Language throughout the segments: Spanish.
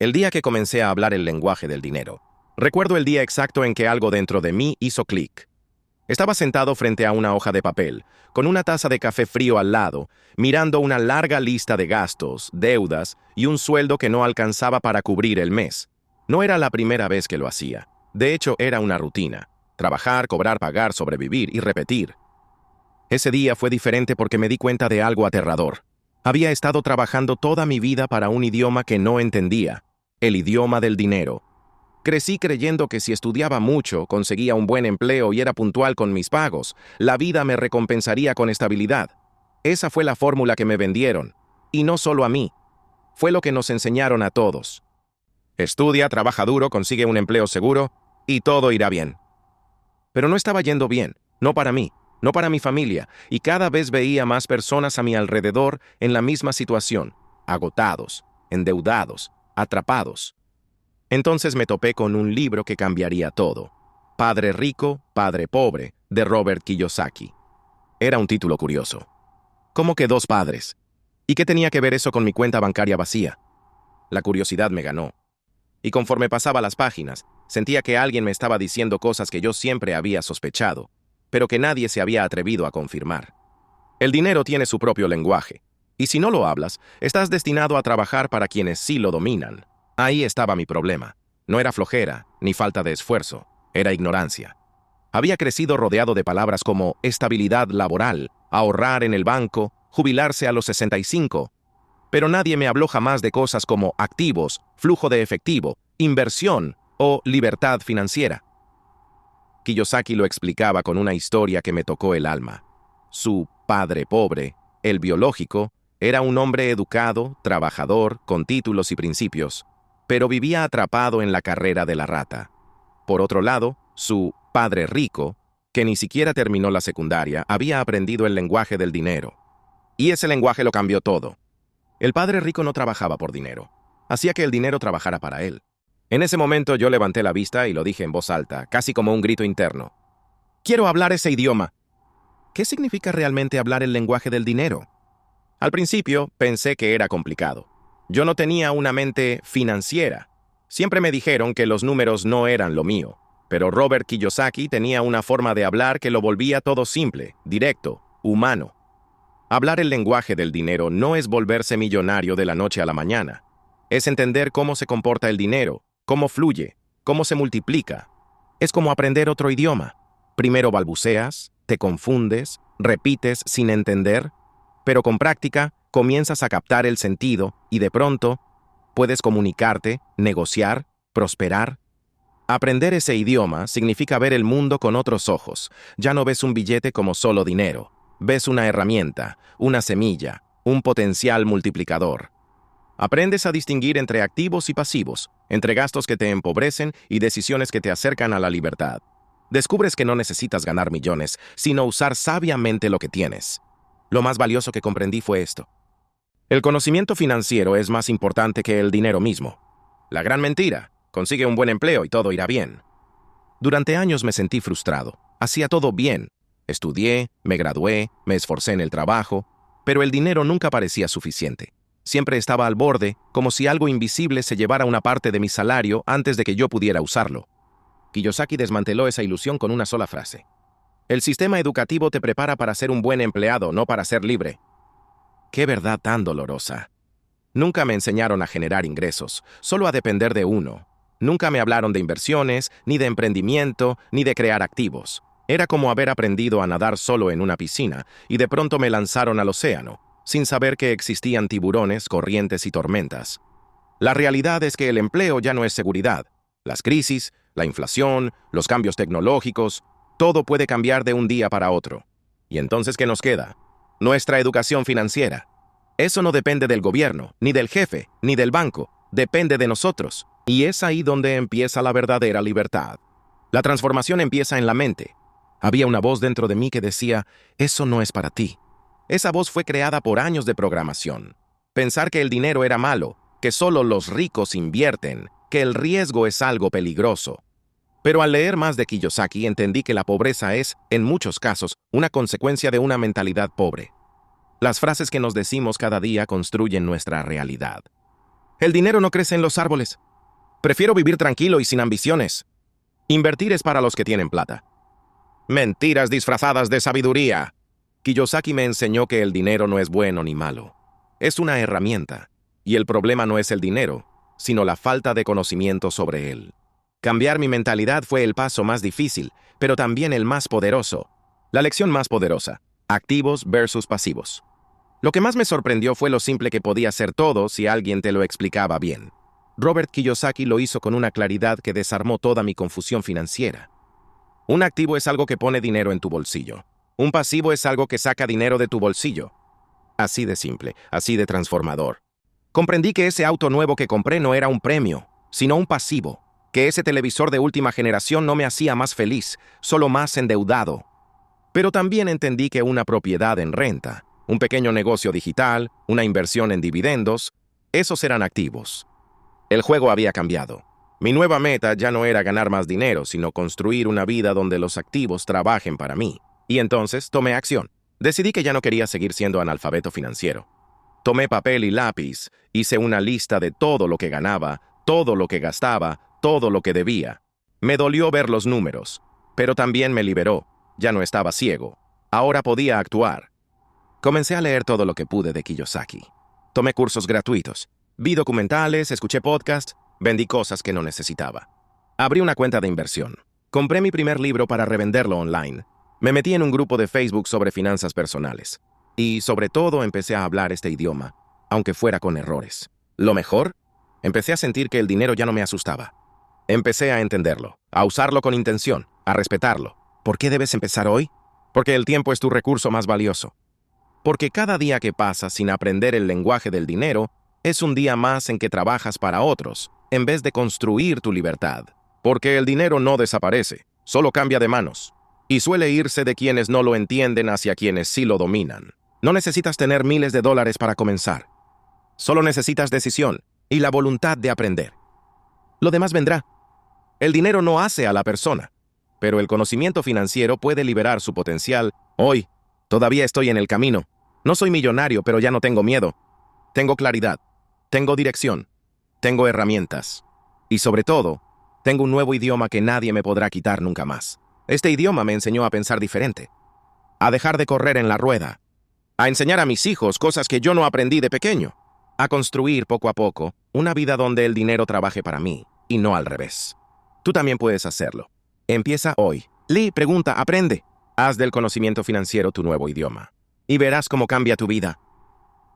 El día que comencé a hablar el lenguaje del dinero. Recuerdo el día exacto en que algo dentro de mí hizo clic. Estaba sentado frente a una hoja de papel, con una taza de café frío al lado, mirando una larga lista de gastos, deudas y un sueldo que no alcanzaba para cubrir el mes. No era la primera vez que lo hacía. De hecho, era una rutina. Trabajar, cobrar, pagar, sobrevivir y repetir. Ese día fue diferente porque me di cuenta de algo aterrador. Había estado trabajando toda mi vida para un idioma que no entendía, el idioma del dinero. Crecí creyendo que si estudiaba mucho, conseguía un buen empleo y era puntual con mis pagos, la vida me recompensaría con estabilidad. Esa fue la fórmula que me vendieron. Y no solo a mí. Fue lo que nos enseñaron a todos. Estudia, trabaja duro, consigue un empleo seguro y todo irá bien. Pero no estaba yendo bien, no para mí, no para mi familia, y cada vez veía más personas a mi alrededor en la misma situación, agotados, endeudados, atrapados. Entonces me topé con un libro que cambiaría todo. Padre Rico, Padre Pobre, de Robert Kiyosaki. Era un título curioso. ¿Cómo que dos padres? ¿Y qué tenía que ver eso con mi cuenta bancaria vacía? La curiosidad me ganó. Y conforme pasaba las páginas, sentía que alguien me estaba diciendo cosas que yo siempre había sospechado, pero que nadie se había atrevido a confirmar. El dinero tiene su propio lenguaje, y si no lo hablas, estás destinado a trabajar para quienes sí lo dominan. Ahí estaba mi problema. No era flojera, ni falta de esfuerzo, era ignorancia. Había crecido rodeado de palabras como estabilidad laboral, ahorrar en el banco, jubilarse a los 65, pero nadie me habló jamás de cosas como activos, flujo de efectivo, inversión o libertad financiera. Kiyosaki lo explicaba con una historia que me tocó el alma. Su padre pobre, el biológico, era un hombre educado, trabajador, con títulos y principios, pero vivía atrapado en la carrera de la rata. Por otro lado, su padre rico, que ni siquiera terminó la secundaria, había aprendido el lenguaje del dinero. Y ese lenguaje lo cambió todo. El padre rico no trabajaba por dinero. Hacía que el dinero trabajara para él. En ese momento yo levanté la vista y lo dije en voz alta, casi como un grito interno. ¡Quiero hablar ese idioma! ¿Qué significa realmente hablar el lenguaje del dinero? Al principio pensé que era complicado. Yo no tenía una mente financiera. Siempre me dijeron que los números no eran lo mío, pero Robert Kiyosaki tenía una forma de hablar que lo volvía todo simple, directo, humano. Hablar el lenguaje del dinero no es volverse millonario de la noche a la mañana. Es entender cómo se comporta el dinero, cómo fluye, cómo se multiplica. Es como aprender otro idioma. Primero balbuceas, te confundes, repites sin entender, pero con práctica comienzas a captar el sentido y de pronto puedes comunicarte, negociar, prosperar. Aprender ese idioma significa ver el mundo con otros ojos. Ya no ves un billete como solo dinero. Ves una herramienta, una semilla, un potencial multiplicador. Aprendes a distinguir entre activos y pasivos, entre gastos que te empobrecen y decisiones que te acercan a la libertad. Descubres que no necesitas ganar millones, sino usar sabiamente lo que tienes. Lo más valioso que comprendí fue esto. El conocimiento financiero es más importante que el dinero mismo. La gran mentira, consigue un buen empleo y todo irá bien. Durante años me sentí frustrado. Hacía todo bien. Estudié, me gradué, me esforcé en el trabajo, pero el dinero nunca parecía suficiente. Siempre estaba al borde, como si algo invisible se llevara una parte de mi salario antes de que yo pudiera usarlo. Kiyosaki desmanteló esa ilusión con una sola frase. El sistema educativo te prepara para ser un buen empleado, no para ser libre. ¡Qué verdad tan dolorosa! Nunca me enseñaron a generar ingresos, solo a depender de uno. Nunca me hablaron de inversiones, ni de emprendimiento, ni de crear activos. Era como haber aprendido a nadar solo en una piscina y de pronto me lanzaron al océano, sin saber que existían tiburones, corrientes y tormentas. La realidad es que el empleo ya no es seguridad. Las crisis, la inflación, los cambios tecnológicos, todo puede cambiar de un día para otro. ¿Y entonces qué nos queda? Nuestra educación financiera. Eso no depende del gobierno, ni del jefe, ni del banco. Depende de nosotros. Y es ahí donde empieza la verdadera libertad. La transformación empieza en la mente. Había una voz dentro de mí que decía, eso no es para ti. Esa voz fue creada por años de programación. Pensar que el dinero era malo, que solo los ricos invierten, que el riesgo es algo peligroso. Pero al leer más de Kiyosaki entendí que la pobreza es, en muchos casos, una consecuencia de una mentalidad pobre. Las frases que nos decimos cada día construyen nuestra realidad. El dinero no crece en los árboles. Prefiero vivir tranquilo y sin ambiciones. Invertir es para los que tienen plata. Mentiras disfrazadas de sabiduría. Kiyosaki me enseñó que el dinero no es bueno ni malo. Es una herramienta. Y el problema no es el dinero, sino la falta de conocimiento sobre él. Cambiar mi mentalidad fue el paso más difícil, pero también el más poderoso. La lección más poderosa: activos versus pasivos. Lo que más me sorprendió fue lo simple que podía ser todo si alguien te lo explicaba bien. Robert Kiyosaki lo hizo con una claridad que desarmó toda mi confusión financiera. Un activo es algo que pone dinero en tu bolsillo. Un pasivo es algo que saca dinero de tu bolsillo. Así de simple, así de transformador. Comprendí que ese auto nuevo que compré no era un premio, sino un pasivo. Que ese televisor de última generación no me hacía más feliz, solo más endeudado. Pero también entendí que una propiedad en renta, un pequeño negocio digital, una inversión en dividendos, esos eran activos. El juego había cambiado. Mi nueva meta ya no era ganar más dinero, sino construir una vida donde los activos trabajen para mí. Y entonces tomé acción. Decidí que ya no quería seguir siendo analfabeto financiero. Tomé papel y lápiz, hice una lista de todo lo que ganaba, todo lo que gastaba, todo lo que debía. Me dolió ver los números, pero también me liberó. Ya no estaba ciego. Ahora podía actuar. Comencé a leer todo lo que pude de Kiyosaki. Tomé cursos gratuitos. Vi documentales, escuché podcasts, vendí cosas que no necesitaba. Abrí una cuenta de inversión. Compré mi primer libro para revenderlo online. Me metí en un grupo de Facebook sobre finanzas personales. Y sobre todo empecé a hablar este idioma, aunque fuera con errores. Lo mejor, empecé a sentir que el dinero ya no me asustaba. Empecé a entenderlo, a usarlo con intención, a respetarlo. ¿Por qué debes empezar hoy? Porque el tiempo es tu recurso más valioso. Porque cada día que pasa sin aprender el lenguaje del dinero es un día más en que trabajas para otros, en vez de construir tu libertad. Porque el dinero no desaparece, solo cambia de manos. Y suele irse de quienes no lo entienden hacia quienes sí lo dominan. No necesitas tener miles de dólares para comenzar. Solo necesitas decisión y la voluntad de aprender. Lo demás vendrá. El dinero no hace a la persona, pero el conocimiento financiero puede liberar su potencial. Hoy, todavía estoy en el camino. No soy millonario, pero ya no tengo miedo. Tengo claridad, tengo dirección, tengo herramientas. Y sobre todo, tengo un nuevo idioma que nadie me podrá quitar nunca más. Este idioma me enseñó a pensar diferente, a dejar de correr en la rueda, a enseñar a mis hijos cosas que yo no aprendí de pequeño, a construir poco a poco una vida donde el dinero trabaje para mí y no al revés. Tú también puedes hacerlo. Empieza hoy. Lee, pregunta, aprende. Haz del conocimiento financiero tu nuevo idioma y verás cómo cambia tu vida.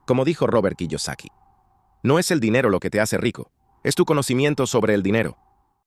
Como dijo Robert Kiyosaki, no es el dinero lo que te hace rico, es tu conocimiento sobre el dinero.